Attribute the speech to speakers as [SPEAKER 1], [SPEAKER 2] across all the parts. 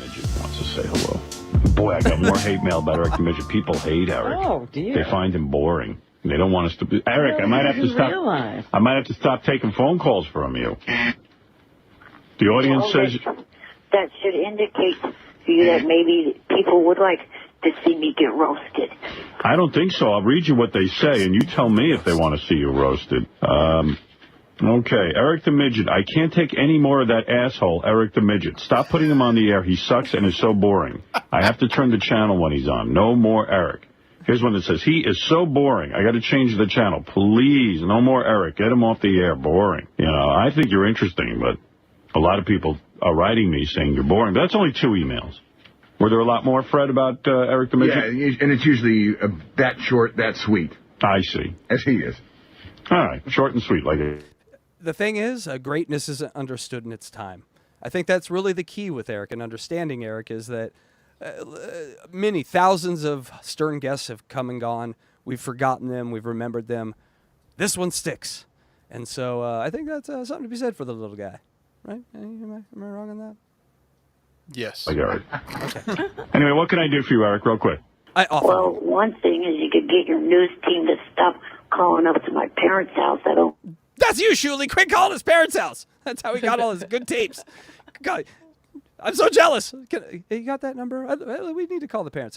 [SPEAKER 1] Midget wants to say hello. Boy, I got more hate mail about Eric the Midget. People hate Eric.
[SPEAKER 2] Oh, dear.
[SPEAKER 1] They find him boring. They don't want us to... Eric, I might have to stop...
[SPEAKER 2] Realize.
[SPEAKER 1] I might have to stop taking phone calls from you. The audience says...
[SPEAKER 3] That should indicate to you that maybe people would like to see me get roasted.
[SPEAKER 1] I don't think so. I'll read you what they say, and you tell me if they want to see you roasted. Okay, Eric the Midget. I can't take any more of that asshole, Eric the Midget. Stop putting him on the air. He sucks and is so boring. I have to turn the channel when he's on. No more Eric. Here's one that says, he is so boring. I got to change the channel. Please, no more Eric. Get him off the air. Boring. You know, I think you're interesting, but a lot of people are writing me saying you're boring. That's only 2 emails. Were there a lot more, Fred, about Eric the Midget?
[SPEAKER 4] Yeah, and it's usually that short, that sweet.
[SPEAKER 1] I see.
[SPEAKER 4] As he is.
[SPEAKER 1] All right, short and sweet like it.
[SPEAKER 5] The thing is, greatness isn't understood in its time. I think that's really the key with Eric and understanding Eric is that many thousands of Stern guests have come and gone. We've forgotten them. We've remembered them. This one sticks. And so I think that's something to be said for the little guy. Right? Am I wrong on that?
[SPEAKER 6] Yes.
[SPEAKER 1] Like Eric. Okay. Anyway, what can I do for you, Eric, real quick?
[SPEAKER 3] Well, one thing is you could get your news team to stop calling up to my parents' house. I don't...
[SPEAKER 5] That's you, Shuley. Quick, call his parents' house. That's how he got all his good tapes. God, I'm so jealous. You got that number? We need to call the parents.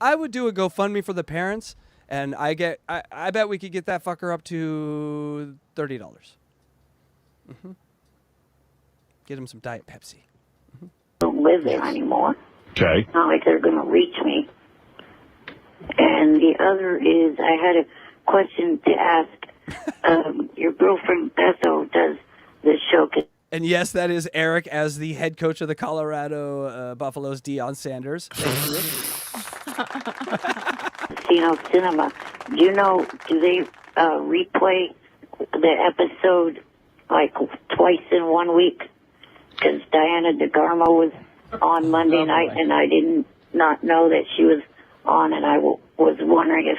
[SPEAKER 5] I would do a GoFundMe for the parents, and I bet we could get that fucker up to $30. Mm-hmm. Get him some Diet Pepsi.
[SPEAKER 3] Mm-hmm. Don't live there anymore.
[SPEAKER 1] Okay.
[SPEAKER 3] It's not like they're going to reach me. And the other is I had a question to ask. Your girlfriend Bethel does this show.
[SPEAKER 5] And yes, that is Eric as the head coach of the Colorado Buffaloes, Deion Sanders.
[SPEAKER 3] Casino Cinema. Do you know, do they replay the episode like twice in 1 week? Because Diana DeGarmo was on Monday night, and I did not know that she was on, and I was wondering if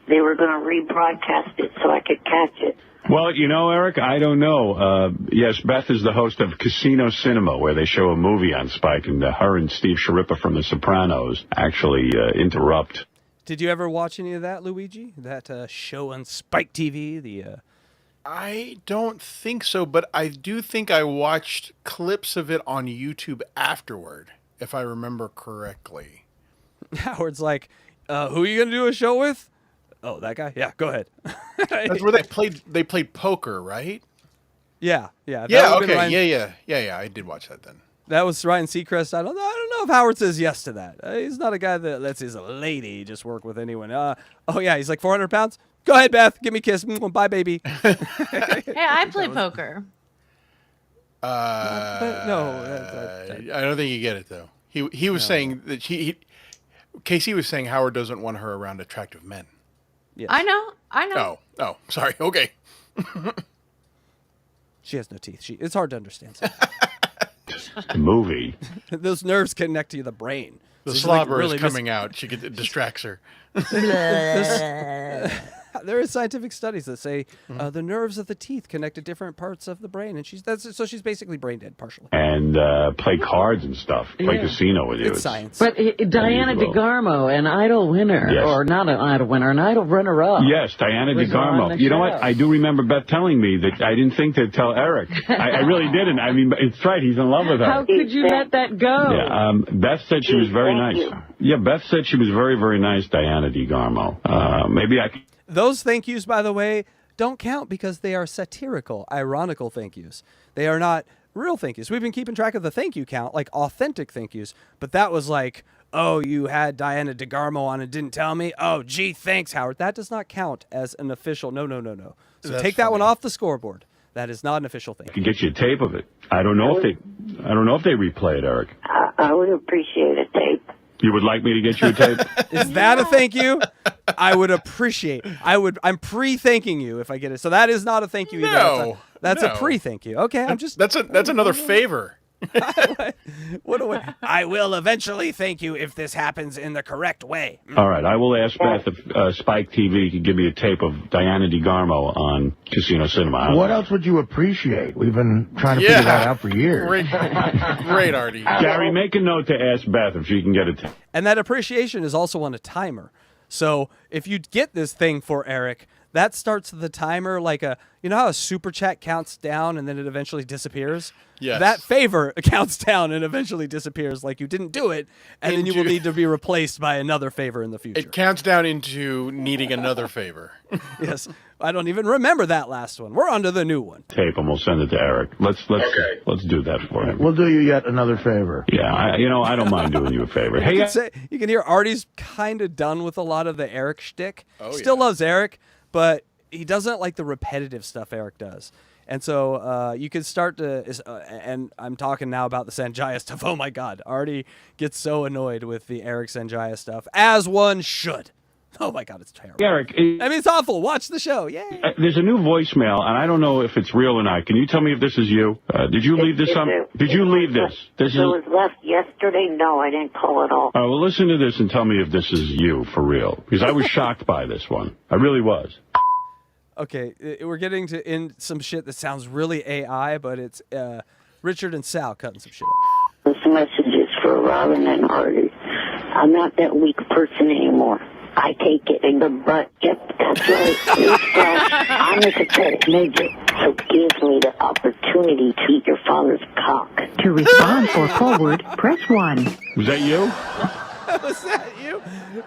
[SPEAKER 3] they were going to rebroadcast it so I could catch it.
[SPEAKER 1] Well, you know, Eric, I don't know. Yes, Beth is the host of Casino Cinema, where they show a movie on Spike, and her and Steve Sciarippa from The Sopranos actually interrupt.
[SPEAKER 5] Did you ever watch any of that, Luigi? That show on Spike TV?
[SPEAKER 6] I don't think so, but I do think I watched clips of it on YouTube afterward, if I remember correctly.
[SPEAKER 5] Howard's like, who are you going to do a show with? Oh, that guy? Yeah, go ahead.
[SPEAKER 6] That's where they played poker, right?
[SPEAKER 5] Yeah.
[SPEAKER 6] Yeah, okay. Yeah, I did watch that then.
[SPEAKER 5] That was Ryan Seacrest. I don't know if Howard says yes to that. He's not a guy that lets his lady just work with anyone. Oh, yeah, he's like 400 pounds. Go ahead, Beth. Give me a kiss. Bye, baby.
[SPEAKER 7] Hey, I play poker.
[SPEAKER 5] No.
[SPEAKER 6] I don't think you get it, though. He was saying that Casey was saying Howard doesn't want her around attractive men.
[SPEAKER 7] Yes. I know.
[SPEAKER 6] Oh, sorry. Okay.
[SPEAKER 5] She has no teeth. It's hard to understand.
[SPEAKER 1] The movie.
[SPEAKER 5] Those nerves connect to the brain.
[SPEAKER 6] The slobber is coming out. It distracts her.
[SPEAKER 5] There are scientific studies that say the nerves of the teeth connect to different parts of the brain, and she's basically brain dead partially.
[SPEAKER 1] And play cards and stuff. Play casino with you.
[SPEAKER 5] It's science.
[SPEAKER 2] But Diana DeGarmo, an Idol winner,
[SPEAKER 1] yes.
[SPEAKER 2] Or not an Idol winner, an Idol runner-up.
[SPEAKER 1] Yes, Diana DeGarmo. You know what? I do remember Beth telling me that I didn't think to tell Eric. I really didn't. I mean, it's right. He's in love with her.
[SPEAKER 2] How could you let that go?
[SPEAKER 1] Yeah, Beth said she was very nice. Yeah, Beth said she was very, very nice, Diana DeGarmo. Maybe I could...
[SPEAKER 5] Those thank yous, by the way, don't count because they are satirical, ironical thank yous. They are not real thank yous. We've been keeping track of the thank you count, like authentic thank yous. But that was like, oh, you had Diana DeGarmo on and didn't tell me? Oh, gee, thanks, Howard. That does not count as an official. No. So
[SPEAKER 6] That's
[SPEAKER 5] take that
[SPEAKER 6] funny.
[SPEAKER 5] one off the scoreboard. That is not an official thing.
[SPEAKER 1] I can get you a tape of it. I don't know if they replay it, Eric.
[SPEAKER 3] I would appreciate a tape.
[SPEAKER 1] You would like me to get you a tape?
[SPEAKER 5] Is that a thank you? I would appreciate. I'm pre-thanking you if I get it. So that is not a thank you either.
[SPEAKER 6] No,
[SPEAKER 5] That's
[SPEAKER 6] no.
[SPEAKER 5] a pre-thank you. Okay, I'm just.
[SPEAKER 6] That's another favor.
[SPEAKER 5] What do I will eventually thank you if this happens in the correct way.
[SPEAKER 1] All right, I will ask Beth if Spike TV can give me a tape of Diana DeGarmo on Casino Cinema.
[SPEAKER 8] What else would you appreciate? We've been trying to figure that out for years.
[SPEAKER 6] Great, Artie.
[SPEAKER 1] Gary, make a note to ask Beth if she can get a tape.
[SPEAKER 5] And that appreciation is also on a timer. So if you get this thing for Eric, that starts the timer like you know how a super chat counts down and then it eventually disappears?
[SPEAKER 6] Yes.
[SPEAKER 5] That favor counts down and eventually disappears like you didn't do it, and then you will need to be replaced by another favor in the future.
[SPEAKER 6] It counts down into needing another favor.
[SPEAKER 5] Yes. I don't even remember that last one. We're on to the new one.
[SPEAKER 1] Tape, and we'll send it to Eric. Let's do that for him.
[SPEAKER 8] We'll do you yet another favor.
[SPEAKER 1] Yeah, I don't mind doing you a favor. Hey,
[SPEAKER 5] You can hear Artie's kind of done with a lot of the Eric shtick. Still
[SPEAKER 6] yeah.
[SPEAKER 5] loves Eric, but he doesn't like the repetitive stuff Eric does. And so you can start to, and I'm talking now about the Sanjaya stuff. Oh my God, Artie gets so annoyed with the Eric Sanjaya stuff, as one should. Oh my God, it's terrible.
[SPEAKER 1] Eric,
[SPEAKER 5] I mean, it's awful. Watch the show. Yay.
[SPEAKER 1] There's a new voicemail, and I don't know if it's real or not. Can you tell me if this is you? Did you leave this on? Did you leave this?
[SPEAKER 3] It was left yesterday. No, I didn't call at all.
[SPEAKER 1] All right, well, listen to this and tell me if this is you for real, because I was shocked by this one. I really was.
[SPEAKER 5] Okay, we're getting to in some shit that sounds really AI, but it's Richard and Sal cutting some shit up.
[SPEAKER 3] This message is for Robin and Artie. I'm not that weak person anymore. I take it in the butt. Yep, that's right. Newsflash, I'm a pathetic midget, so give me the opportunity to eat your father's cock.
[SPEAKER 9] To respond or forward, press 1.
[SPEAKER 1] Was that you?
[SPEAKER 5] Was that you?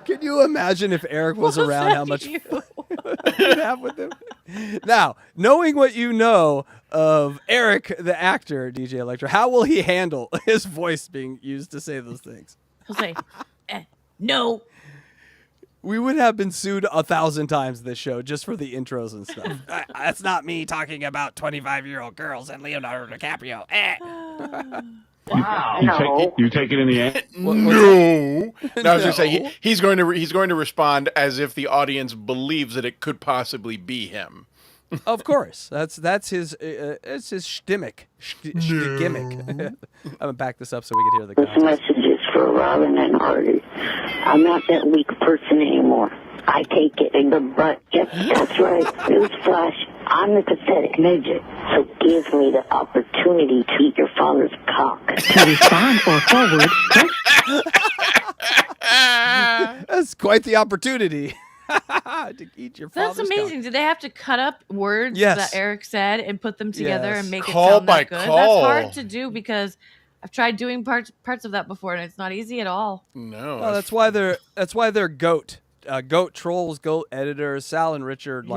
[SPEAKER 5] Can you imagine if Eric was around how much fun you'd have with him? Now, knowing what you know of Eric, the actor, DJ Electra, how will he handle his voice being used to say those things?
[SPEAKER 7] He'll say, no.
[SPEAKER 5] We would have been sued 1,000 times this show just for the intros and stuff. That's not me talking about 25-year-old girls and Leonardo DiCaprio.
[SPEAKER 1] Wow. You take it in the end?
[SPEAKER 6] No. No, I was going to say he's going to respond as if the audience believes that it could possibly be him.
[SPEAKER 5] Of course, that's his it's his gimmick. I'm gonna back this up so we can hear the guys.
[SPEAKER 3] This message is for Robin and Artie. I'm not that weak person anymore. I take it in the butt. Yep, that's right. Newsflash, I'm the pathetic midget, so give me the opportunity to eat your father's cock.
[SPEAKER 9] To respond or forward, press.
[SPEAKER 5] That's quite the opportunity. To eat your
[SPEAKER 7] That's
[SPEAKER 5] father's
[SPEAKER 7] amazing.
[SPEAKER 5] cock.
[SPEAKER 7] Did they have to cut up words
[SPEAKER 5] Yes.
[SPEAKER 7] that Eric said and put them together
[SPEAKER 5] Yes.
[SPEAKER 7] and make
[SPEAKER 6] Call
[SPEAKER 7] it sound
[SPEAKER 6] by
[SPEAKER 7] that good?
[SPEAKER 6] call.
[SPEAKER 7] That's hard to do because I've tried doing parts of that before and it's not easy at all.
[SPEAKER 6] No.
[SPEAKER 5] Well, that's why they're goat trolls, goat editors. Sal and Richard,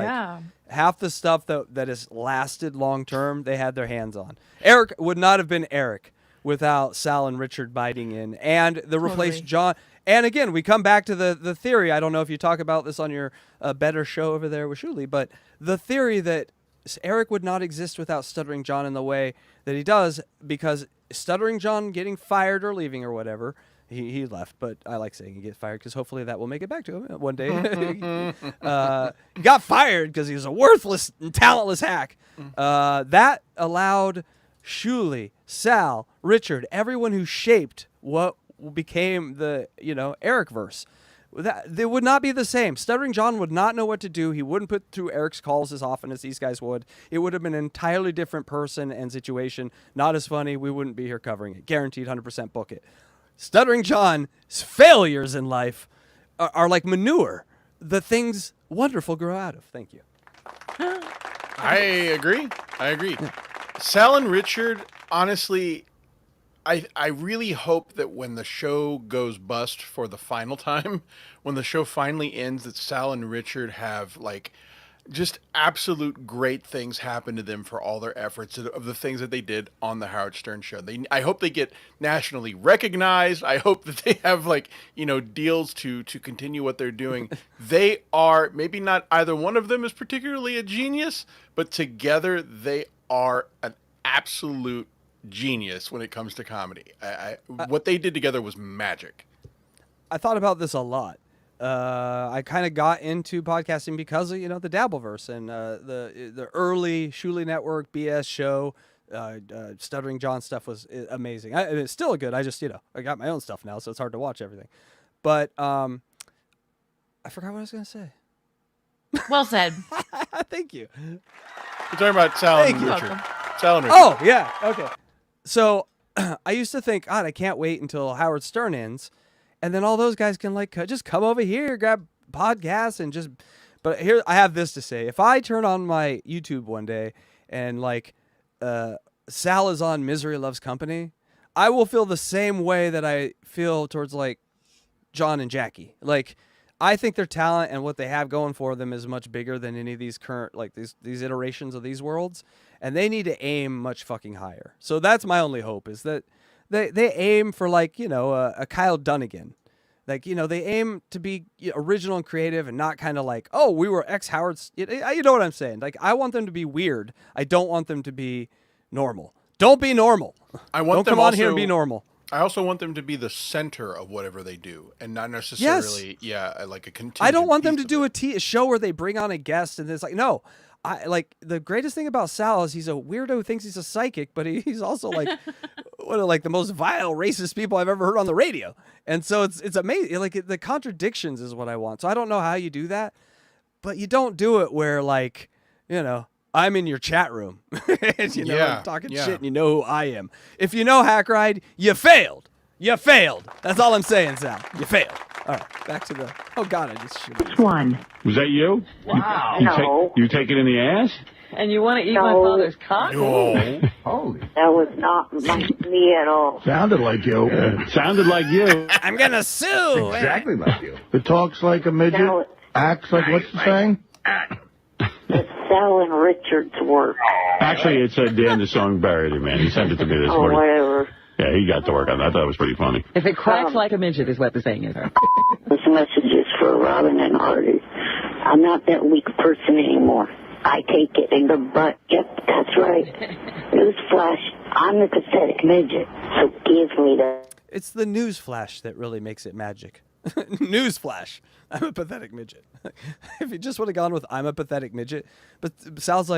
[SPEAKER 5] half the stuff that has lasted long term, they had their hands on. Eric would not have been Eric without Sal and Richard biting in, and the replaced John. And again, we come back to the theory. I don't know if you talk about this on your better show over there with Shuli, but the theory that Eric would not exist without Stuttering John in the way that he does, because Stuttering John getting fired or leaving or whatever, he left, but I like saying he gets fired because hopefully that will make it back to him one day. He got fired because he was a worthless and talentless hack. That allowed Shuli, Sal, Richard, everyone who shaped what became the Eric verse. They would not be the same. Stuttering John would not know what to do. He wouldn't put through Eric's calls as often as these guys would. It would have been an entirely different person and situation. Not as funny. We wouldn't be here covering it. Guaranteed 100% book it. Stuttering John's failures in life are like manure. The things wonderful grow out of. Thank you.
[SPEAKER 6] I agree. Sal and Richard, honestly, I really hope that when the show goes bust for the final time, when the show finally ends, that Sal and Richard have just absolute great things happen to them for all their efforts of the things that they did on the Howard Stern show. I hope they get nationally recognized. I hope that they have deals to continue what they're doing. They are, maybe not either one of them is particularly a genius, but together they are an absolute genius when it comes to comedy. What they did together was magic.
[SPEAKER 5] I thought about this a lot. I kind of got into podcasting because of the Dabbleverse and the early Shuli Network BS show Stuttering John stuff was amazing. It's still good. I just, I got my own stuff now, so it's hard to watch everything. But I forgot what I was going to say.
[SPEAKER 7] Well said.
[SPEAKER 5] Thank you.
[SPEAKER 6] We're talking about Sal and Richard. Sal and Richard.
[SPEAKER 5] Oh, yeah. Okay. So I used to think, God, I can't wait until Howard Stern ends. And then all those guys can just come over here, grab podcasts and just, but here I have this to say. If I turn on my YouTube one day and Sal is on Misery Loves Company, I will feel the same way that I feel towards John and Jackie. I think their talent and what they have going for them is much bigger than any of these current, these iterations of these worlds. And they need to aim much fucking higher. So that's my only hope, is that they aim for a Kyle Dunnigan. They aim to be original and creative and not kind of we were ex-Howard's. You know what I'm saying? I want them to be weird. I don't want them to be normal. Don't be normal. Don't come on here and be normal.
[SPEAKER 6] I also want them to be the center of whatever they do, and not necessarily, a contingent.
[SPEAKER 5] I don't want them to do a show where they bring on a guest and it's no. The greatest thing about Sal is he's a weirdo who thinks he's a psychic, but he's also one of the most vile racist people I've ever heard on the radio. And so it's amazing. The contradictions is what I want. So I don't know how you do that, but you don't do it where I'm in your chat room, and, I'm talking shit, and you know who I am. If you know Hackride, you failed. You failed. That's all I'm saying, Sal. You failed. All right, back to the. Oh God, I just should.
[SPEAKER 9] Press 1.
[SPEAKER 1] Was that you?
[SPEAKER 3] Wow. No.
[SPEAKER 1] You take it in the ass?
[SPEAKER 2] And you want to eat my father's cock?
[SPEAKER 1] No.
[SPEAKER 8] Holy.
[SPEAKER 3] That was not me at all.
[SPEAKER 8] Sounded like you.
[SPEAKER 1] Sounded like you.
[SPEAKER 5] I'm gonna sue.
[SPEAKER 8] Exactly like you. It talks like a midget.
[SPEAKER 3] Now,
[SPEAKER 8] Acts like what's the saying?
[SPEAKER 3] it's Sal and Richard's work.
[SPEAKER 1] Actually, it's Dan the Song Barrett, man. He sent it to me this morning.
[SPEAKER 3] Whatever.
[SPEAKER 1] Yeah, he got to work on that. I thought it was pretty funny.
[SPEAKER 2] If it quacks like a midget is what the saying is.
[SPEAKER 3] This message is for Robin and Artie. I'm not that weak person anymore. I take it in the butt. Yep, that's right. Newsflash, I'm the pathetic midget, so give me that.
[SPEAKER 5] It's the newsflash that really makes it magic. Newsflash. I'm a pathetic midget. If you just would have gone with I'm a pathetic midget, but Sal's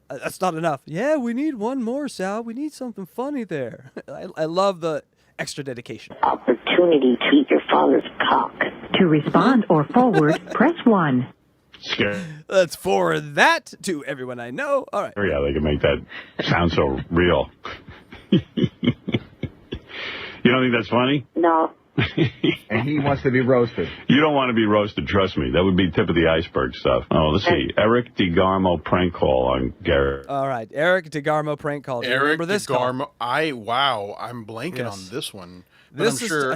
[SPEAKER 5] that's not enough. Yeah, we need one more, Sal. We need something funny there. I love the extra dedication.
[SPEAKER 3] Opportunity to eat your father's cock.
[SPEAKER 9] To respond or forward, press 1.
[SPEAKER 1] Scary.
[SPEAKER 5] Let's forward that to everyone I know. All right.
[SPEAKER 1] Yeah, they can make that sound so real. You don't think that's funny?
[SPEAKER 3] No.
[SPEAKER 4] And he wants to be roasted.
[SPEAKER 1] You don't want to be roasted, trust me. That would be tip of the iceberg stuff. Oh, let's see. Eric DeGarmo prank call on Garrett.
[SPEAKER 5] All right. Eric DeGarmo prank call. Do you remember this
[SPEAKER 6] DeGarmo.
[SPEAKER 5] call?
[SPEAKER 6] I'm blanking on this one. But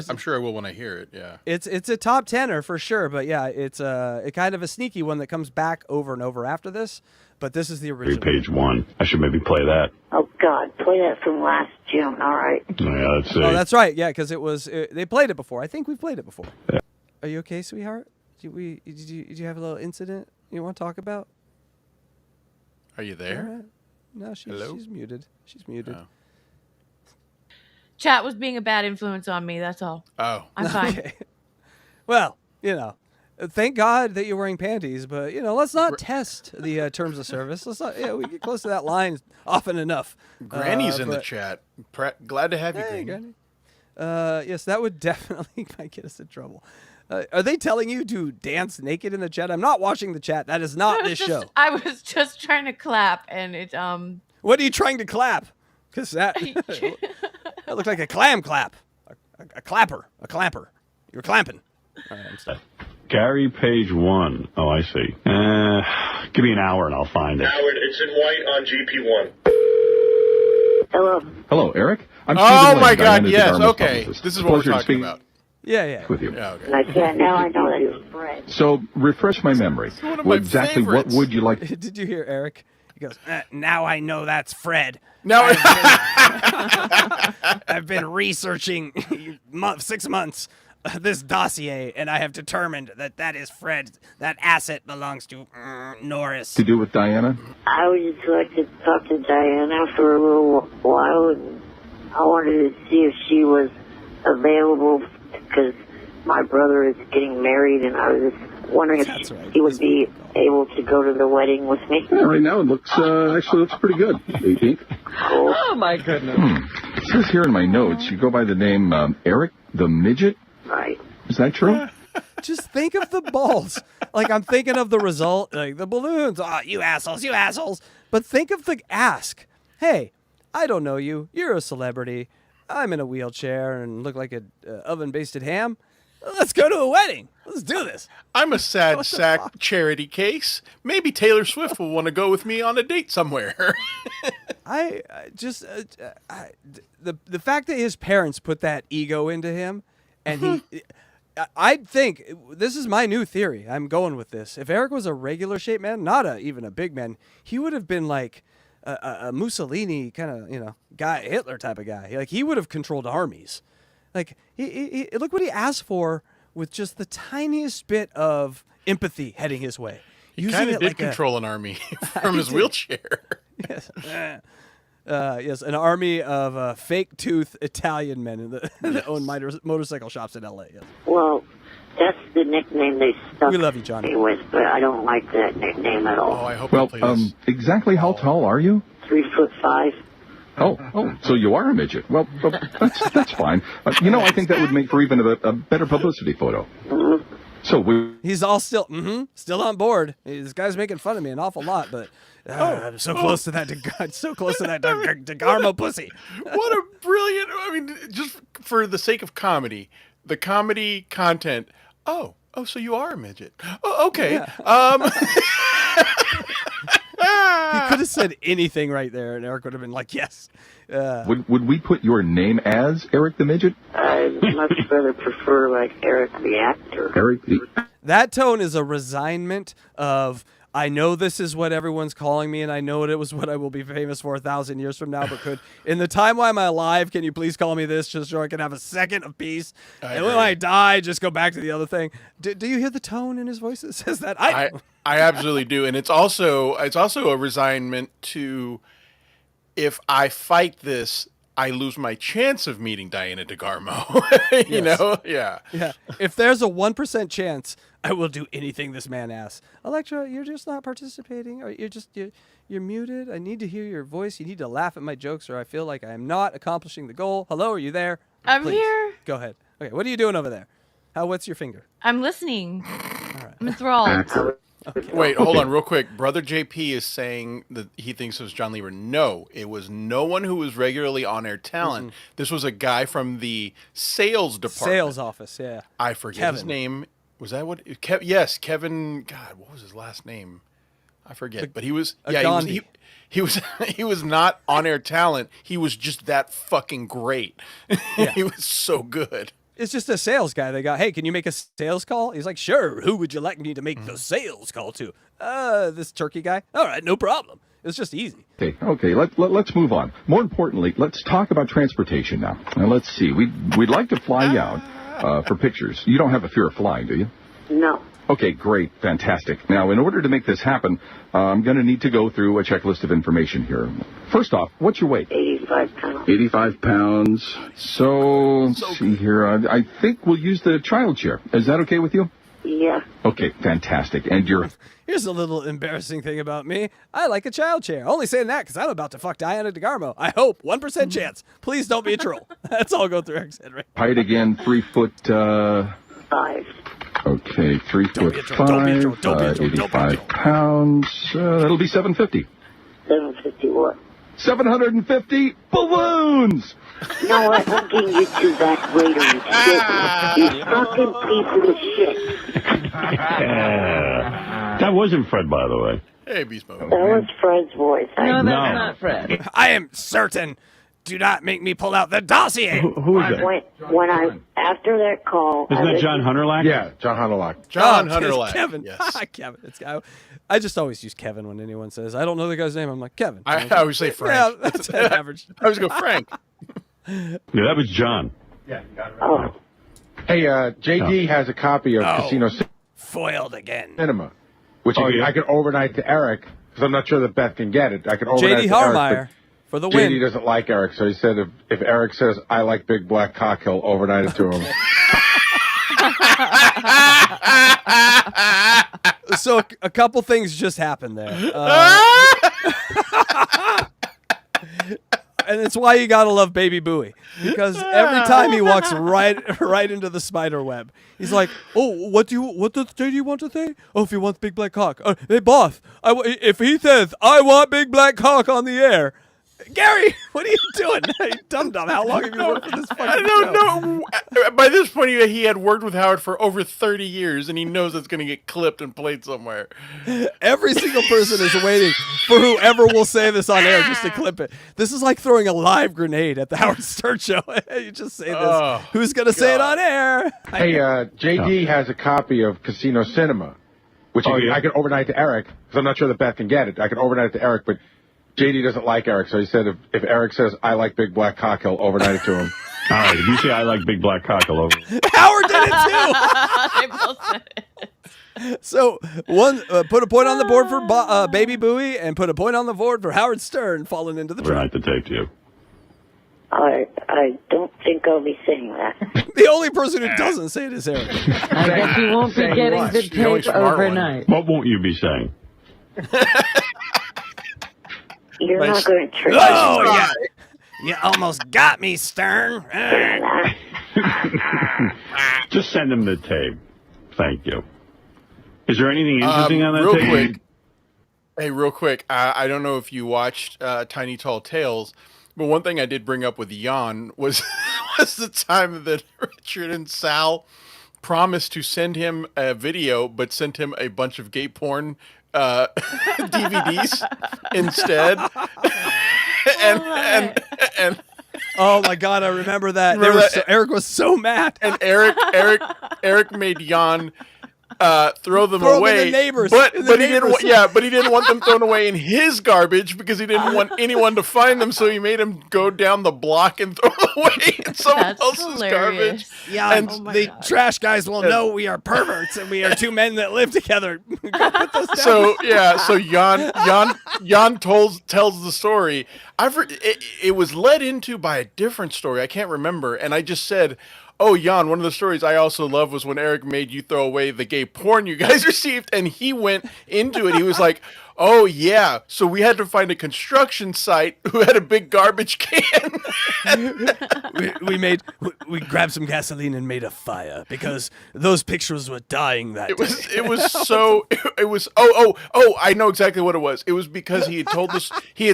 [SPEAKER 6] I'm sure I will when I hear it. Yeah.
[SPEAKER 5] It's a top 10er for sure, but yeah, it's a kind of a sneaky one that comes back over and over after this. But this is the original.
[SPEAKER 1] Page 1. I should maybe play that.
[SPEAKER 3] Oh, God. Play that from last June. All right.
[SPEAKER 1] Yeah, let's see.
[SPEAKER 5] Oh, that's right. Yeah, because they played it before. I think we've played it before.
[SPEAKER 1] Yeah.
[SPEAKER 5] Are you okay, sweetheart? Did you have a little incident you want to talk about?
[SPEAKER 6] Are you there?
[SPEAKER 5] All right. No, she's muted. She's muted.
[SPEAKER 6] Oh.
[SPEAKER 7] Chat was being a bad influence on me. That's all.
[SPEAKER 6] Oh.
[SPEAKER 7] I'm fine.
[SPEAKER 5] Okay. Well, thank God that you're wearing panties, but let's not test the terms of service. Let's not. We get close to that line often enough.
[SPEAKER 6] Granny's in the chat. Glad to have you,
[SPEAKER 5] Hey,
[SPEAKER 6] Granny.
[SPEAKER 5] yes, that would definitely might get us in trouble. Are they telling you to dance naked in the chat? I'm not watching the chat. That is not this show.
[SPEAKER 7] I was just trying to clap, and it
[SPEAKER 5] What are you trying to clap? Because that looked like a clam clap, a clapper, a clamper. You're clamping. All right, I'm sorry.
[SPEAKER 1] Gary, page 1. Oh, I see. Give me an hour and I'll find it.
[SPEAKER 10] Howard, it's in white on GP1.
[SPEAKER 3] Hello.
[SPEAKER 11] Hello, Eric. I'm
[SPEAKER 6] Oh my God! Yes. Okay. This is what we're talking about.
[SPEAKER 5] Yeah.
[SPEAKER 11] With you.
[SPEAKER 6] Yeah. Okay.
[SPEAKER 3] Now I know that it's Fred.
[SPEAKER 11] So, refresh my memory.
[SPEAKER 6] one of my
[SPEAKER 11] Exactly
[SPEAKER 6] favorites.
[SPEAKER 11] what would you like?
[SPEAKER 5] Did you hear Eric? He goes, now I know that's Fred.
[SPEAKER 6] No.
[SPEAKER 5] I've been researching 6 months this dossier, and I have determined that is Fred. That asset belongs to Norris.
[SPEAKER 11] To do with Diana?
[SPEAKER 3] I would just like to talk to Diana for a little while, and I wanted to see if she was available, because my brother is getting married, and I was just wondering if he would be able to go to the wedding with me.
[SPEAKER 11] Yeah, right now it looks actually looks pretty good. 18th.
[SPEAKER 2] Oh, my goodness.
[SPEAKER 11] It says here in my notes you go by the name Eric the Midget.
[SPEAKER 3] Right.
[SPEAKER 11] Is that true?
[SPEAKER 5] Just think of the balls. Like, I'm thinking of the result, like the balloons. Oh, you assholes. But think of the ask. Hey, I don't know you. You're a celebrity. I'm in a wheelchair and look like an oven-basted ham. Let's go to a wedding. Let's do this.
[SPEAKER 6] I'm a sad sack charity case. Maybe Taylor Swift will want to go with me on a date somewhere.
[SPEAKER 5] I just the fact that his parents put that ego into him, and I think this is my new theory. I'm going with this. If Eric was a regular shaped man, not even a big man, he would have been like a Mussolini kind of guy, Hitler type of guy. Like he would have controlled armies. Like he look what he asked for with just the tiniest bit of empathy heading his way.
[SPEAKER 6] He kind of did control an army from his wheelchair.
[SPEAKER 5] Yes. Yes, an army of fake tooth Italian men that own motorcycle shops in L.A. Yes.
[SPEAKER 3] Well, that's the nickname they stuck
[SPEAKER 5] We love you, Johnny.
[SPEAKER 3] me with, but I don't like that nickname at all.
[SPEAKER 6] Oh, I hope
[SPEAKER 11] Well,
[SPEAKER 6] they play this.
[SPEAKER 11] exactly how tall are you?
[SPEAKER 3] 3'5".
[SPEAKER 11] Oh, so you are a midget. Well, that's fine. I think that would make for even a better publicity photo.
[SPEAKER 3] Mm-hmm.
[SPEAKER 11] So
[SPEAKER 5] He's all still on board. This guy's making fun of me an awful lot, but I'm so close to that. So close to that DeGarmo pussy.
[SPEAKER 6] What a brilliant! I mean, just for the sake of comedy, the comedy content. Oh, so you are a midget. Oh, okay.
[SPEAKER 5] Yeah. He could have said anything right there, and Eric would have been like, "Yes."
[SPEAKER 11] would we put your name as Eric the Midget?
[SPEAKER 3] I'd much rather prefer like Eric the actor.
[SPEAKER 11] Eric the...
[SPEAKER 5] That tone is a resignment of, I know this is what everyone's calling me, and I know it was what I will be famous for 1,000 years from now, but in the time while I'm alive, can you please call me this just so I can have a second of peace? And when I die, just go back to the other thing. Do you hear the tone in his voice that says that?
[SPEAKER 6] I absolutely do, and it's also a resignment to, if I fight this, I lose my chance of meeting Diana DeGarmo. you know? Yeah.
[SPEAKER 5] If there's a 1% chance, I will do anything this man asks. Electra, you're just not participating, or you're muted. I need to hear your voice. You need to laugh at my jokes, or I feel like I am not accomplishing the goal. Hello, are you there?
[SPEAKER 7] I'm
[SPEAKER 5] Please,
[SPEAKER 7] here.
[SPEAKER 5] Go ahead. Okay, what are you doing over there? What's your finger?
[SPEAKER 7] I'm listening.
[SPEAKER 5] All right.
[SPEAKER 7] I'm enthralled.
[SPEAKER 5] Okay.
[SPEAKER 6] Wait, hold on real quick. Brother JP is saying that he thinks it was John Lieber. No, it was no one who was regularly on-air talent. Mm-hmm. This was a guy from the sales department.
[SPEAKER 5] Sales office, yeah.
[SPEAKER 6] I forget his name. Was that what? Yes, Kevin. God, what was his last name? I forget. But he was. He was not on-air talent. He was just that fucking great.
[SPEAKER 5] Yeah.
[SPEAKER 6] He was so good.
[SPEAKER 5] It's just a sales guy. They got, hey, can you make a sales call? He's like, sure. Who would you like me to make the sales call to? This turkey guy. All right, no problem. It's just easy.
[SPEAKER 11] Okay. Let's move on. More importantly, let's talk about transportation now. Now, let's see. We'd like to fly you out for pictures. You don't have a fear of flying, do you?
[SPEAKER 3] No.
[SPEAKER 11] Okay, great. Fantastic. Now, in order to make this happen, I'm going to need to go through a checklist of information here. First off, what's your weight?
[SPEAKER 3] 85 pounds.
[SPEAKER 11] 85 pounds. So, let's see here. I think we'll use the child chair. Is that okay with you?
[SPEAKER 3] Yeah.
[SPEAKER 11] Okay, fantastic. And you're...
[SPEAKER 5] Here's a little embarrassing thing about me. I like a child chair. Only saying that because I'm about to fuck Diana DeGarmo. I hope. 1% chance. Please don't be a troll. That's all go through Eric's head, right?
[SPEAKER 11] Height again, 3 foot...
[SPEAKER 3] 5.
[SPEAKER 11] Okay, 3'5", 85 pounds. That'll be 750.
[SPEAKER 3] 750 what?
[SPEAKER 11] 750 balloons!
[SPEAKER 3] You know what? I'm getting you two back later, you shit. You fucking piece of shit.
[SPEAKER 1] That wasn't Fred, by the way.
[SPEAKER 6] Hey, Beast Mode.
[SPEAKER 3] That was Fred's voice.
[SPEAKER 2] No, that's not Fred.
[SPEAKER 5] I am certain. Do not make me pull out the dossier.
[SPEAKER 1] Who is that?
[SPEAKER 3] When after that call...
[SPEAKER 1] Isn't that John Hunterlack?
[SPEAKER 8] Yeah, John Hunterlack.
[SPEAKER 6] John
[SPEAKER 5] It's
[SPEAKER 6] Hunterlack.
[SPEAKER 5] Kevin.
[SPEAKER 6] Yes.
[SPEAKER 5] Kevin. I just always use Kevin when anyone says, I don't know the guy's name. I'm like, Kevin.
[SPEAKER 6] I always say Frank.
[SPEAKER 5] Yeah, that's an average.
[SPEAKER 6] I always go Frank.
[SPEAKER 1] Yeah, that was John.
[SPEAKER 8] Yeah, you got it
[SPEAKER 3] Oh.
[SPEAKER 8] right. Hey, JD has a copy of Casino
[SPEAKER 5] Foiled again.
[SPEAKER 8] Cinema, which I could overnight to Eric, because I'm not sure that Beth can get it. I could overnight
[SPEAKER 5] JD
[SPEAKER 8] to Eric,
[SPEAKER 5] Harmeyer for the
[SPEAKER 8] JD
[SPEAKER 5] win.
[SPEAKER 8] doesn't like Eric, so he said if Eric says, I like big black cock, he'll overnight it to him.
[SPEAKER 5] So a couple things just happened there. And it's why you gotta love Baby Bowie, because every time he walks right into the spider web, he's like, "Oh, what does JD want to say? Oh, if he wants big black cock, hey boss, if he says I want big black cock on the air." Gary, what are you doing? You dum-dum. How long have you worked for this fucking
[SPEAKER 6] I don't know. By this point, he had worked with Howard for over 30 years, and he knows it's going to get clipped and played somewhere.
[SPEAKER 5] Every single person is waiting for whoever will say this on air just to clip it. This is like throwing a live grenade at the Howard Stern show. You just say this. Who's going to say it on air?
[SPEAKER 8] Hey, JD has a copy of Casino Cinema, which I can overnight to Eric, because I'm not sure that Beth can get it. I can overnight it to Eric, but JD doesn't like Eric, so he said if Eric says, I like big black cock, he'll overnight it to him.
[SPEAKER 1] All right, if you say I like big black cock, I'll over.
[SPEAKER 5] Howard did it too!
[SPEAKER 7] They both said it.
[SPEAKER 5] So, put a point on the board for Baby Bowie, and put a point on the board for Howard Stern falling into the trap.
[SPEAKER 1] Overnight the tape to you.
[SPEAKER 3] I don't think I'll be saying that.
[SPEAKER 5] The only person who doesn't say it is Eric.
[SPEAKER 2] I guess you won't be getting the tape overnight.
[SPEAKER 1] What won't you be saying?
[SPEAKER 3] You're not going to trick me.
[SPEAKER 5] Oh, yeah. You almost got me, Stern.
[SPEAKER 1] Just send him the tape. Thank you. Is there anything interesting on that
[SPEAKER 6] real
[SPEAKER 1] tape?
[SPEAKER 6] Quick. Hey, real quick. I don't know if you watched Tiny Tall Tales, but one thing I did bring up with Jan was the time that Richard and Sal promised to send him a video, but sent him a bunch of gay porn DVDs instead. and
[SPEAKER 5] oh my God, I remember that. Eric was so mad.
[SPEAKER 6] And Eric made Jan throw them away.
[SPEAKER 5] The neighbors,
[SPEAKER 6] but he didn't want them thrown away in his garbage because he didn't want anyone to find them. So he made him go down the block and throw them away in someone else's garbage.
[SPEAKER 5] Yeah, and the trash guys will know we are perverts and we are two men that live together.
[SPEAKER 6] So Jan tells the story. It was led into by a different story. I can't remember, and I just said, "Oh, Jan, one of the stories I also love was when Eric made you throw away the gay porn you guys received," and he went into it. He was like, "Oh, yeah, so we had to find a construction site who had a big garbage can."
[SPEAKER 5] we grabbed some gasoline and made a fire because those pictures were dying that day.
[SPEAKER 6] I know exactly what it was. It was because he had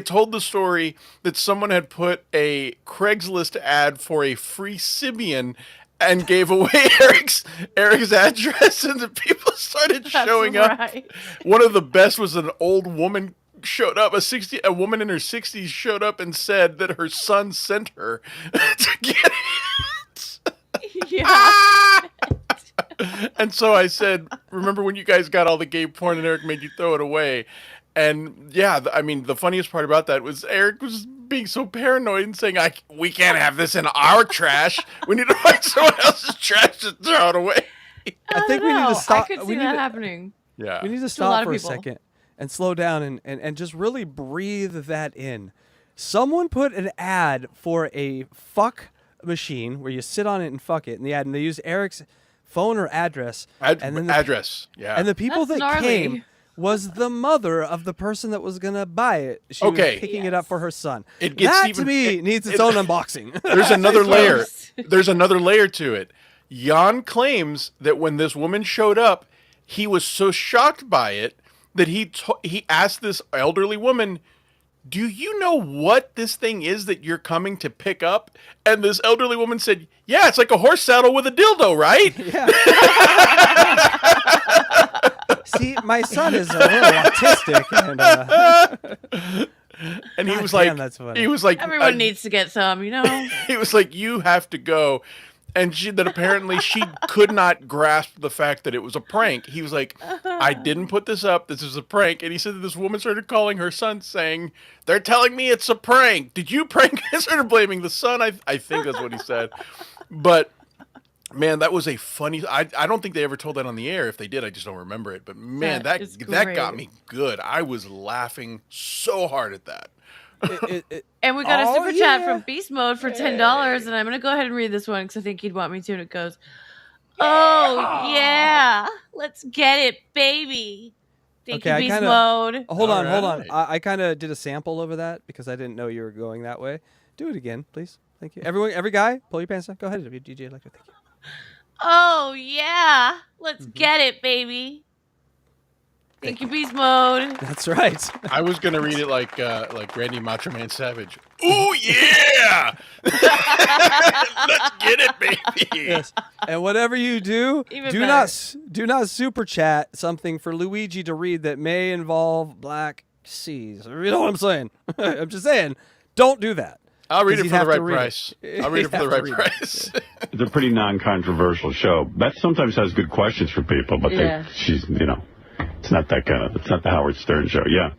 [SPEAKER 6] told the story that someone had put a Craigslist ad for a free Sibian and gave away Eric's address, and the people started showing up. One of the best was an old woman showed up, a woman in her 60s showed up and said that her son sent her to get it.
[SPEAKER 7] Yeah.
[SPEAKER 6] And so I said, "Remember when you guys got all the gay porn and Eric made you throw it away?" And yeah, I mean, the funniest part about that was Eric was being so paranoid and saying, "We can't have this in our trash. We need to find someone else's trash to throw it away."
[SPEAKER 5] I think we need to stop.
[SPEAKER 7] I could see that happening.
[SPEAKER 6] Yeah,
[SPEAKER 5] we need to stop for a second and slow down and just really breathe that in. Someone put an ad for a fuck machine where you sit on it and fuck it in the ad, and they use Eric's phone or address.
[SPEAKER 6] Address, yeah.
[SPEAKER 5] And the people
[SPEAKER 7] That's
[SPEAKER 5] that
[SPEAKER 7] gnarly.
[SPEAKER 5] came was the mother of the person that was going to buy it. She was picking it up for her son. To me, needs its own unboxing.
[SPEAKER 6] There's another layer. There's another layer to it. Jan claims that when this woman showed up, he was so shocked by it that he asked this elderly woman, "Do you know what this thing is that you're coming to pick up?" And this elderly woman said, "Yeah, it's like a horse saddle with a dildo, right?"
[SPEAKER 5] Yeah. See, my son is a little autistic,
[SPEAKER 6] and he was like,
[SPEAKER 5] that's funny.
[SPEAKER 6] he was like,
[SPEAKER 7] Everyone needs to get some, you know.
[SPEAKER 6] He was like, "You have to go." And apparently she could not grasp the fact that it was a prank. He was like, "I didn't put this up. This is a prank." And he said that this woman started calling her son saying, "They're telling me it's a prank. Did you prank?" He started blaming the son. I think that's what he said. But man, that was a funny. I don't think they ever told that on the air. If they did, I just don't remember it. But man, that got me good. I was laughing so hard at that.
[SPEAKER 7] And we got a super chat from Beast Mode for $10, and I'm going to go ahead and read this one because I think he'd want me to. And it goes, Oh, yeah. Let's get it, baby. Thank you, Beast Mode.
[SPEAKER 5] Hold on. I kind of did a sample over that because I didn't know you were going that way. Do it again, please. Thank you. Every guy, pull your pants down. Go ahead, DJ Electra. Thank you.
[SPEAKER 7] Oh, yeah. Let's get it, baby. Thank you, Beast Mode.
[SPEAKER 5] That's right.
[SPEAKER 6] I was gonna read it like Randy Macho Man Savage. Ooh yeah! Let's get it, baby.
[SPEAKER 5] Yes. And whatever you do, do not super chat something for Luigi to read that may involve black C's. You know what I'm saying? I'm just saying, don't do that.
[SPEAKER 6] I'll read it for the right price. I'll read it for the right price.
[SPEAKER 1] It's a pretty non-controversial show. Beth sometimes has good questions for people, but she's, it's not that kind of, it's not the Howard Stern show. Yeah.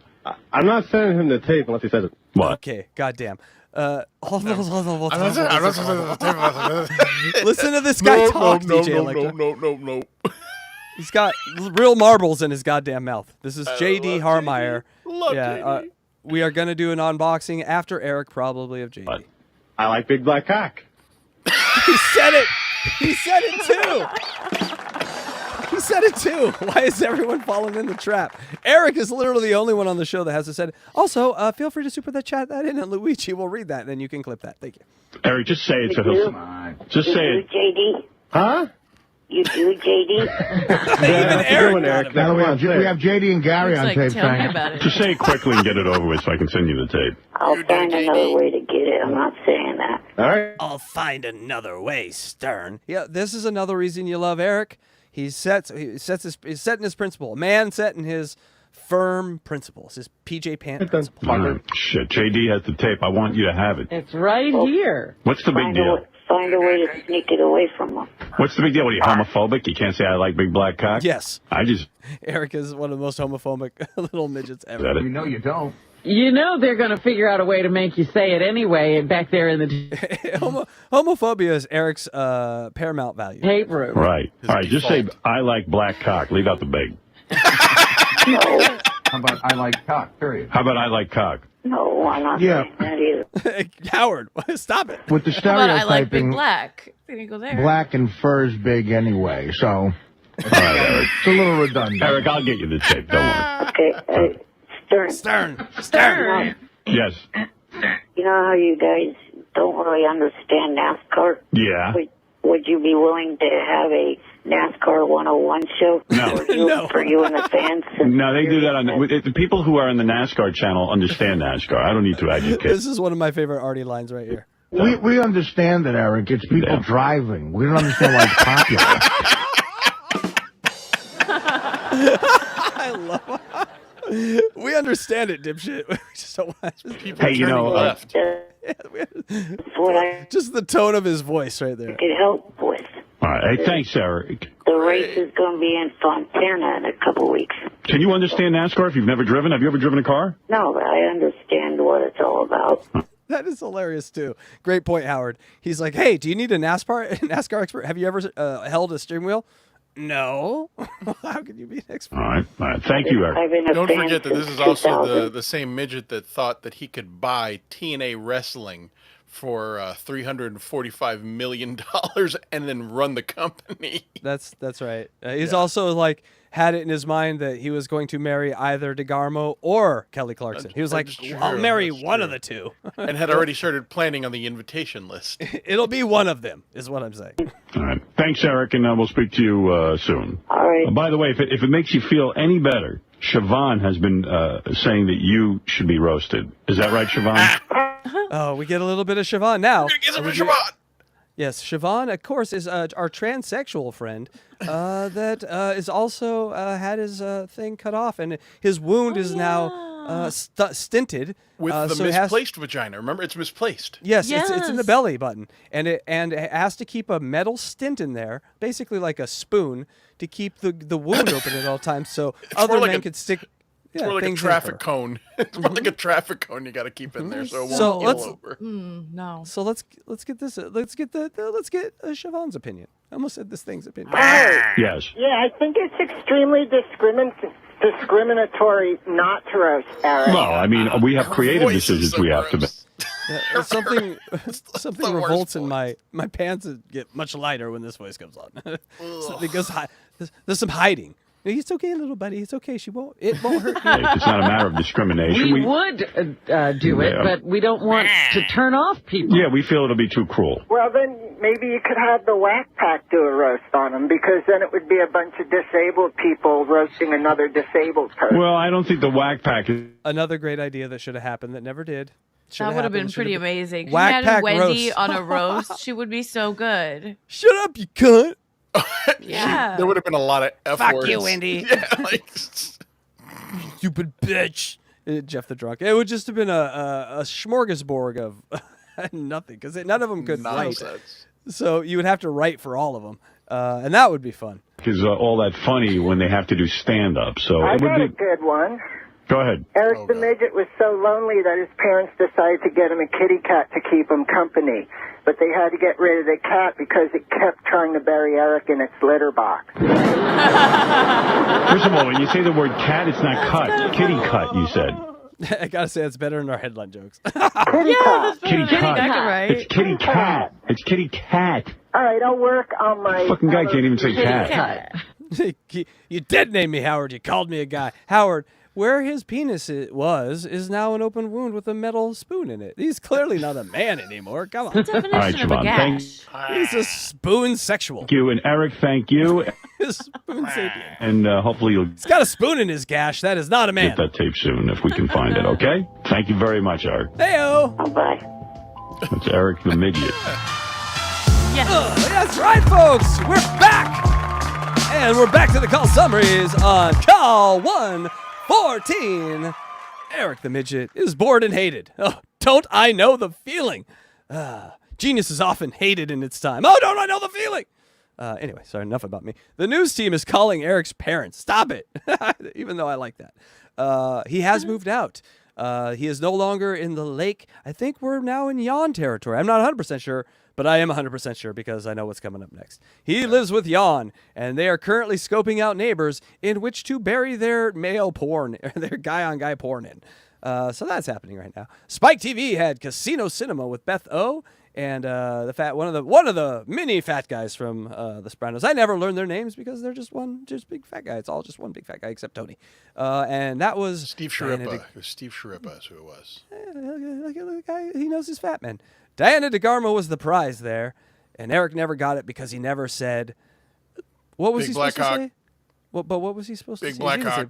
[SPEAKER 12] I'm not sending him the tape unless he says it.
[SPEAKER 1] What?
[SPEAKER 5] Okay, goddamn. Listen to this guy talk, DJ Electra.
[SPEAKER 6] No.
[SPEAKER 5] He's got real marbles in his goddamn mouth. This is JD Harmeyer.
[SPEAKER 6] JD.
[SPEAKER 5] We are going to do an unboxing after Eric, probably, of JD.
[SPEAKER 12] But I like big black cock.
[SPEAKER 5] He said it. He said it too. He said it too. Why is everyone falling in the trap? Eric is literally the only one on the show that hasn't said it. Also, feel free to super the chat that in, and Luigi will read that, and then you can clip that. Thank you.
[SPEAKER 1] Eric, just say it so he'll... Just say it.
[SPEAKER 3] JD?
[SPEAKER 12] Huh?
[SPEAKER 3] You do, JD?
[SPEAKER 5] Eric.
[SPEAKER 12] Now we have JD and Gary on tape.
[SPEAKER 7] Tell me about it.
[SPEAKER 1] Just say it quickly and get it over with so I can send you the tape.
[SPEAKER 3] I'll find another way to get it. I'm not saying that.
[SPEAKER 12] All right.
[SPEAKER 5] I'll find another way, Stern. Yeah, this is another reason you love Eric. He's setting his principle. A man setting his firm principles, his PJ Pant principle.
[SPEAKER 1] Shit, JD has the tape. I want you to have it.
[SPEAKER 2] It's right here.
[SPEAKER 1] What's the big deal?
[SPEAKER 3] Find a way to sneak it away from him.
[SPEAKER 1] What's the big deal? Are you homophobic? You can't say I like big black cock?
[SPEAKER 5] Yes. Eric is one of the most homophobic little midgets ever.
[SPEAKER 4] You know you don't.
[SPEAKER 2] You know they're going to figure out a way to make you say it anyway back there in the
[SPEAKER 5] homophobia is Eric's paramount value.
[SPEAKER 2] tape room.
[SPEAKER 1] Right. All right, just say I like black cock. Leave out the big.
[SPEAKER 4] How about I like cock, period?
[SPEAKER 1] How about I like cock?
[SPEAKER 3] No, I'm not saying that either.
[SPEAKER 5] Howard, stop it.
[SPEAKER 12] With the
[SPEAKER 7] How about I like big
[SPEAKER 12] stereotyping,
[SPEAKER 7] black? Then you go there.
[SPEAKER 12] black and fur's big anyway, so
[SPEAKER 1] All right, Eric.
[SPEAKER 12] it's a little redundant.
[SPEAKER 1] Eric, I'll get you the tape. Don't worry.
[SPEAKER 3] Okay,
[SPEAKER 5] Stern.
[SPEAKER 1] Yes.
[SPEAKER 3] You know how you guys don't really understand NASCAR?
[SPEAKER 1] Yeah.
[SPEAKER 3] Would you be willing to have a NASCAR 101 show for you and the fans?
[SPEAKER 1] No, they do that on the people who are on the NASCAR channel understand NASCAR. I don't need to educate.
[SPEAKER 5] This is one of my favorite Artie lines right here.
[SPEAKER 12] We understand that, Eric. It's people driving. We don't understand why it's popular.
[SPEAKER 5] I love it. We understand it, dipshit. We just don't want
[SPEAKER 6] people turning left.
[SPEAKER 5] Just the tone of his voice right there.
[SPEAKER 3] Could help with.
[SPEAKER 1] All right. Hey, thanks, Eric.
[SPEAKER 3] The race is going to be in Fontana in a couple weeks.
[SPEAKER 1] Can you understand NASCAR if you've never driven? Have you ever driven a car?
[SPEAKER 3] No, but I understand what it's all about.
[SPEAKER 5] That is hilarious, too. Great point, Howard. He's like, hey, do you need a NASCAR expert? Have you ever held a steering wheel? No. How could you be an expert?
[SPEAKER 1] All right. Thank you, Eric.
[SPEAKER 6] Don't forget that this is also the same midget that thought that he could buy TNA Wrestling for $345 million and then run the company.
[SPEAKER 5] That's right. He's also like had it in his mind that he was going to marry either DeGarmo or Kelly Clarkson. He was like, I'll marry one of the two.
[SPEAKER 6] And had already started planning on the invitation list.
[SPEAKER 5] It'll be one of them, is what I'm saying.
[SPEAKER 1] All right. Thanks, Eric, and we'll speak to you soon.
[SPEAKER 3] All right.
[SPEAKER 1] By the way, if it makes you feel any better, Siobhan has been saying that you should be roasted. Is that right, Siobhan?
[SPEAKER 5] Oh, we get a little bit of Siobhan now.
[SPEAKER 6] Get some Siobhan.
[SPEAKER 5] Yes, Siobhan, of course, is our transsexual friend that is also had his thing cut off, and his wound is now stinted.
[SPEAKER 6] With the misplaced vagina. Remember, it's misplaced.
[SPEAKER 5] Yes. It's in the belly button, and it has to keep a metal stint in there, basically like a spoon, to keep the wound open at all times, so other men could stick.
[SPEAKER 6] It's more like a traffic cone. It's more like a traffic cone you got to keep in there so it won't fall over.
[SPEAKER 7] No.
[SPEAKER 5] So let's get this. Let's get Siobhan's opinion. I almost said this thing's opinion.
[SPEAKER 1] Yes.
[SPEAKER 13] Yeah, I think it's extremely discriminatory not to roast Eric.
[SPEAKER 1] Well, I mean, we have creative decisions we have to make.
[SPEAKER 5] Something revolts in my pants get much lighter when this voice comes on. Something goes high. There's some hiding. It's okay, little buddy. It's okay. It won't hurt you.
[SPEAKER 1] It's not a matter of discrimination.
[SPEAKER 2] We would do it, but we don't want to turn off people.
[SPEAKER 1] Yeah, we feel it'll be too cruel.
[SPEAKER 13] Well, then maybe you could have the Whack Pack do a roast on them, because then it would be a bunch of disabled people roasting another disabled person.
[SPEAKER 1] Well, I don't think the Whack Pack is...
[SPEAKER 5] Another great idea that should have happened that never did.
[SPEAKER 7] That would have been pretty amazing. She
[SPEAKER 5] Whack
[SPEAKER 7] had
[SPEAKER 5] Pack
[SPEAKER 7] Wendy
[SPEAKER 5] roast.
[SPEAKER 7] on a roast. She would be so good.
[SPEAKER 5] Shut up, you cunt.
[SPEAKER 7] Yeah.
[SPEAKER 6] There would have been a lot of F
[SPEAKER 5] Fuck
[SPEAKER 6] words.
[SPEAKER 5] you, Wendy.
[SPEAKER 6] Yeah, like...
[SPEAKER 5] Stupid bitch. Jeff the Drunk. It would just have been a smorgasbord of nothing, because none of them could write. So you would have to write for all of them. And that would be fun.
[SPEAKER 1] Is all that funny when they have to do stand-up. So
[SPEAKER 13] I
[SPEAKER 1] it would
[SPEAKER 13] got
[SPEAKER 1] be...
[SPEAKER 13] a good one.
[SPEAKER 1] Go ahead.
[SPEAKER 13] Eric the Midget was so lonely that his parents decided to get him a kitty cat to keep him company. But they had to get rid of the cat because it kept trying to bury Eric in its litter box.
[SPEAKER 1] First of all, when you say the word cat, it's not cut. Kitty cut, you said.
[SPEAKER 5] I gotta say, it's better in our headline jokes.
[SPEAKER 13] Kitty cat.
[SPEAKER 1] Kitty cat.
[SPEAKER 7] Right.
[SPEAKER 1] It's kitty cat. It's kitty cat.
[SPEAKER 13] All right, I'll work on my...
[SPEAKER 1] Fucking guy can't even say cat.
[SPEAKER 5] You did name me Howard. You called me a guy. Howard, where his penis is now an open wound with a metal spoon in it. He's clearly not a man anymore. Come on.
[SPEAKER 1] All right, Siobhan,
[SPEAKER 5] He's a spoon sexual.
[SPEAKER 1] thank you. And Eric, thank you.
[SPEAKER 5] Spoon sapien.
[SPEAKER 1] And hopefully you'll
[SPEAKER 5] He's got a spoon in his gash. That is not a man.
[SPEAKER 1] get that tape soon if we can find it, okay? Thank you very much, Eric.
[SPEAKER 5] Hey-o.
[SPEAKER 3] Bye.
[SPEAKER 1] That's Eric the Midget.
[SPEAKER 5] That's right, folks. We're back. And we're back to the call summaries on Call 114. Eric the Midget is bored and hated. Oh, don't I know the feeling? Genius is often hated in its time. Oh, don't I know the feeling? Anyway, sorry, enough about me. The news team is calling Eric's parents. Stop it. Even though I like that. He has moved out. He is no longer in the lake. I think we're now in Yawn territory. I'm not 100% sure, but I am 100% sure because I know what's coming up next. He lives with Yawn, and they are currently scoping out neighbors in which to bury their male porn, their guy-on-guy porn in. So that's happening right now. Spike TV had Casino Cinema with Beth O. And one of the many fat guys from The Sopranos. I never learned their names because they're just big fat guy. It's all just one big fat guy except Tony. And that was
[SPEAKER 6] Steve Sharippa. It was Steve Sharippa is who it was.
[SPEAKER 5] Look at the guy. He knows his fat man. Diana DeGarmo was the prize there, and Eric never got it because he never said. What was he supposed to say? But what was he supposed to say?
[SPEAKER 6] Big black cock.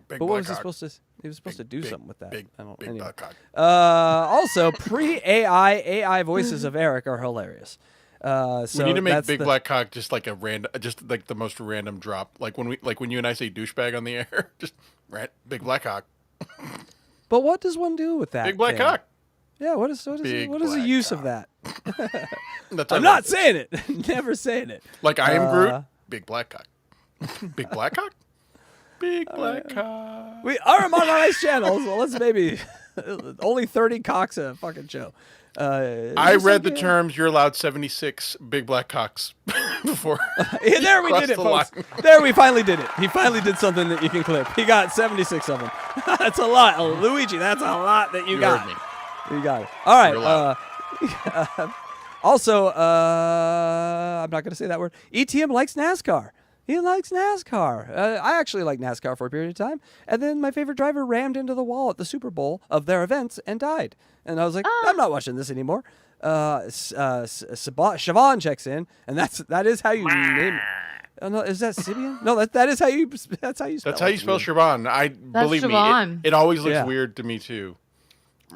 [SPEAKER 5] But what was he supposed to? He was supposed to do something with that.
[SPEAKER 6] Big black cock.
[SPEAKER 5] Also, pre-AI voices of Eric are hilarious. So
[SPEAKER 6] we need to make Big Black Cock just like the most random drop. Like when you and I say douchebag on the air, just Big Black Cock.
[SPEAKER 5] But what does one do with that?
[SPEAKER 6] Big Black Cock.
[SPEAKER 5] Yeah, what is the use of that?
[SPEAKER 6] I'm
[SPEAKER 5] not saying it. Never saying it.
[SPEAKER 6] Like I am Groot. Big Black Cock. Big Black Cock. Big Black Cock.
[SPEAKER 5] We are on nice channels. Well, let's maybe only 30 cocks a fucking show.
[SPEAKER 6] I read the terms. You're allowed 76 big black cocks before.
[SPEAKER 5] There we did it, folks. There we finally did it. He finally did something that you can clip. He got 76 of them. That's a lot, Luigi. That's a lot that you got.
[SPEAKER 6] Heard me.
[SPEAKER 5] You got it. All right. Also, I'm not going to say that word. ETM likes NASCAR. He likes NASCAR. I actually like NASCAR for a period of time. And then my favorite driver rammed into the wall at the Super Bowl of their events and died. And I was like, I'm not watching this anymore. Siobhan checks in, and that is how you name it. Oh, no, is that Sibian? No, that is how you. That's how you spell.
[SPEAKER 6] That's how you spell Siobhan. Believe
[SPEAKER 7] Siobhan.
[SPEAKER 6] me, it always looks weird to me too.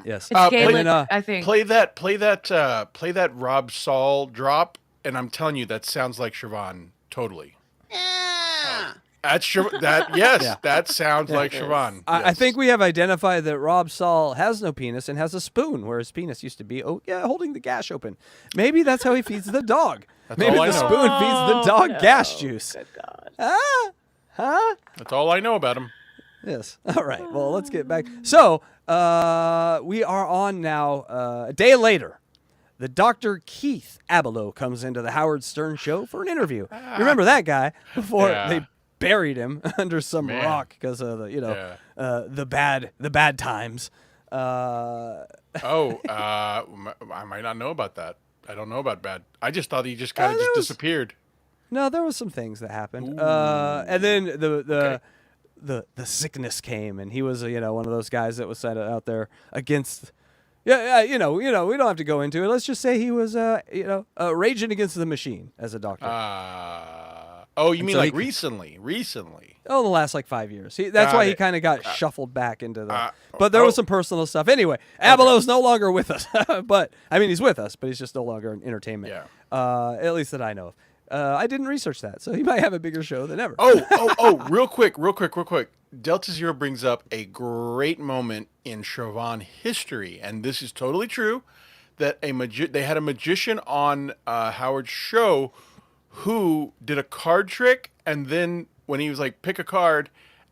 [SPEAKER 5] Yes,
[SPEAKER 7] it's Gaelic, I think.
[SPEAKER 6] Play that Rob Saul drop, and I'm telling you, that sounds like Siobhan totally. Yeah. That sounds like Siobhan.
[SPEAKER 5] I think we have identified that Rob Saul has no penis and has a spoon where his penis used to be. Oh, yeah, holding the gash open. Maybe that's how he feeds the dog. Maybe the spoon feeds the dog gash juice. Good God. Huh?
[SPEAKER 6] That's all I know about him.
[SPEAKER 5] Yes. All right. Well, let's get back. So we are on now a day later. The Dr. Keith Abelow comes into the Howard Stern show for an interview. Remember that guy before they buried him under some rock because of the bad times.
[SPEAKER 6] I might not know about that. I don't know about bad. I just thought he just kind of disappeared.
[SPEAKER 5] No, there was some things that happened. And then the sickness came, and he was one of those guys that was set out there against. Yeah, we don't have to go into it. Let's just say he was raging against the machine as a doctor.
[SPEAKER 6] You mean like recently?
[SPEAKER 5] Oh, the last 5 years. That's why he kind of got shuffled back into the. But there was some personal stuff. Anyway, Abelo's no longer with us. But I mean, he's with us, but he's just no longer in entertainment.
[SPEAKER 6] Yeah.
[SPEAKER 5] At least that I know of. I didn't research that, so he might have a bigger show than ever.
[SPEAKER 6] Real quick. Delta Zero brings up a great moment in Chauvin history, and this is totally true. That they had a magician on Howard's show who did a card trick, and then when he was like, pick a card,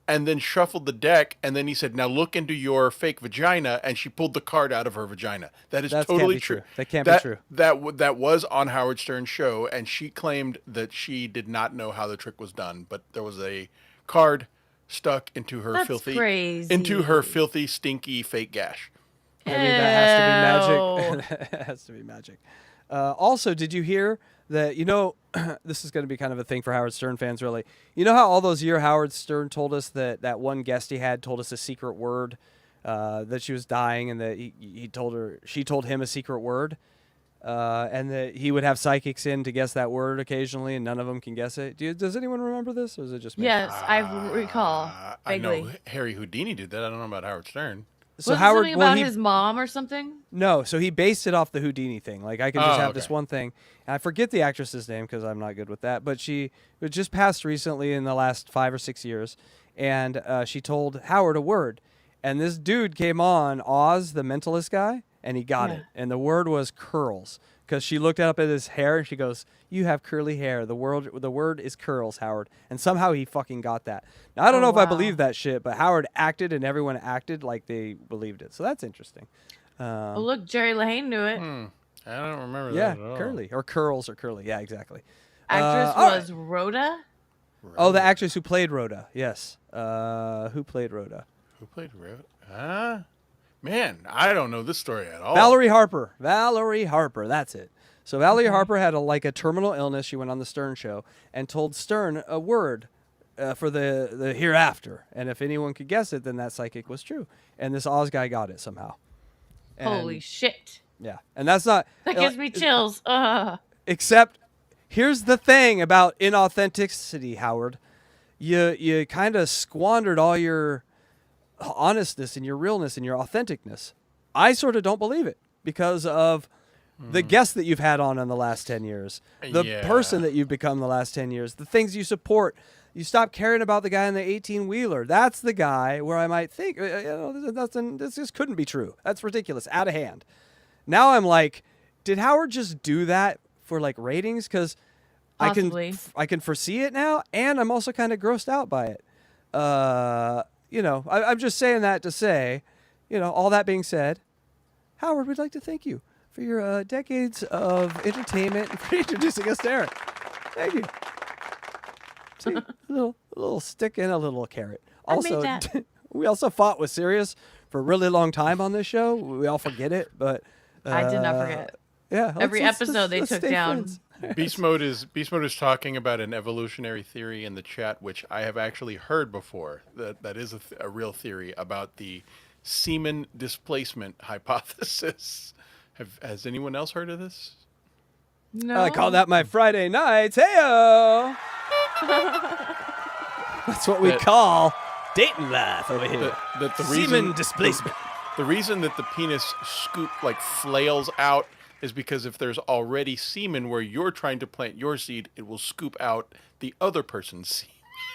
[SPEAKER 6] and then shuffled the deck, and then he said, now look into your fake vagina, and she pulled the card out of her vagina. That's totally true.
[SPEAKER 5] That can't be true.
[SPEAKER 6] That was on Howard Stern's show, and she claimed that she did not know how the trick was done, but there was a card stuck into her filthy, stinky fake gash.
[SPEAKER 5] I mean, that has to be magic. It has to be magic. Also, did you hear that, this is going to be kind of a thing for Howard Stern fans, really. You know how all those years Howard Stern told us that one guest he had told us a secret word, that she was dying, and that she told him a secret word, and that he would have psychics in to guess that word occasionally, and none of them can guess it. Does anyone remember this, or is it just me?
[SPEAKER 7] Yes, I recall.
[SPEAKER 6] I know Harry Houdini did that. I don't know about Howard Stern.
[SPEAKER 5] So
[SPEAKER 7] was
[SPEAKER 5] Howard,
[SPEAKER 7] something about his mom or something?
[SPEAKER 5] No, so he based it off the Houdini thing. Like, I can just have this one thing. And I forget the actress's name because I'm not good with that. But she just passed recently in the last 5 or 6 years. And she told Howard a word. And this dude came on, Oz, the mentalist guy, and he got it. And the word was curls. Because she looked up at his hair and she goes, "You have curly hair. The word is curls, Howard." And somehow he fucking got that. Now, I don't know if I believe that shit, but Howard acted and everyone acted like they believed it. So that's interesting.
[SPEAKER 7] Well, look, Jerry Lane knew it.
[SPEAKER 6] I don't remember that at all.
[SPEAKER 5] Yeah, curly. Or curls or curly. Yeah, exactly.
[SPEAKER 7] Actress was Rhoda?
[SPEAKER 5] Oh, the actress who played Rhoda. Yes. Who played Rhoda?
[SPEAKER 6] Man, I don't know this story at all.
[SPEAKER 5] Valerie Harper. That's it. So Valerie Harper had a terminal illness. She went on the Stern show and told Stern a word for the hereafter. And if anyone could guess it, then that psychic was true. And this Oz guy got it somehow. And,
[SPEAKER 7] holy shit.
[SPEAKER 5] Yeah. And that's not...
[SPEAKER 7] That gives me chills.
[SPEAKER 5] Except, here's the thing about inauthenticity, Howard. You kind of squandered all your honestness and your realness and your authenticness. I sort of don't believe it because of the guests that you've had on in the last 10 years, the person that you've become the last 10 years, the things you support. You stop caring about the guy in the 18-wheeler. That's the guy where I might think, this just couldn't be true. That's ridiculous, out of hand. Now I'm like, did Howard just do that for ratings? Because I can foresee it now, and I'm also kind of grossed out by it. I'm just saying that to say, all that being said, Howard, we'd like to thank you for your decades of entertainment and for introducing us to Eric. Thank you. See, a little stick and a little carrot. Also, we also fought with Sirius for a really long time on this show. We all forget it, but
[SPEAKER 7] I did not forget.
[SPEAKER 5] Yeah,
[SPEAKER 7] every episode they took down.
[SPEAKER 6] Beast Mode is talking about an evolutionary theory in the chat, which I have actually heard before. That is a real theory about the semen displacement hypothesis. Has anyone else heard of this?
[SPEAKER 7] No.
[SPEAKER 5] I call that my Friday nights. Hey-o! That's what we call dating life over here. Semen displacement.
[SPEAKER 6] The reason that the penis flails out is because if there's already semen where you're trying to plant your seed, it will scoop out the other person's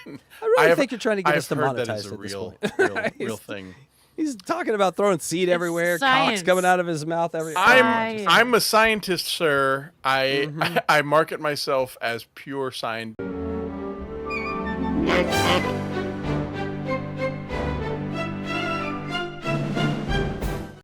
[SPEAKER 6] semen.
[SPEAKER 5] I really think you're trying to get us to monetize
[SPEAKER 6] that is a real thing.
[SPEAKER 5] He's talking about throwing seed everywhere, cocks coming out of his mouth everywhere.
[SPEAKER 6] I'm a scientist, sir. I market myself as pure science.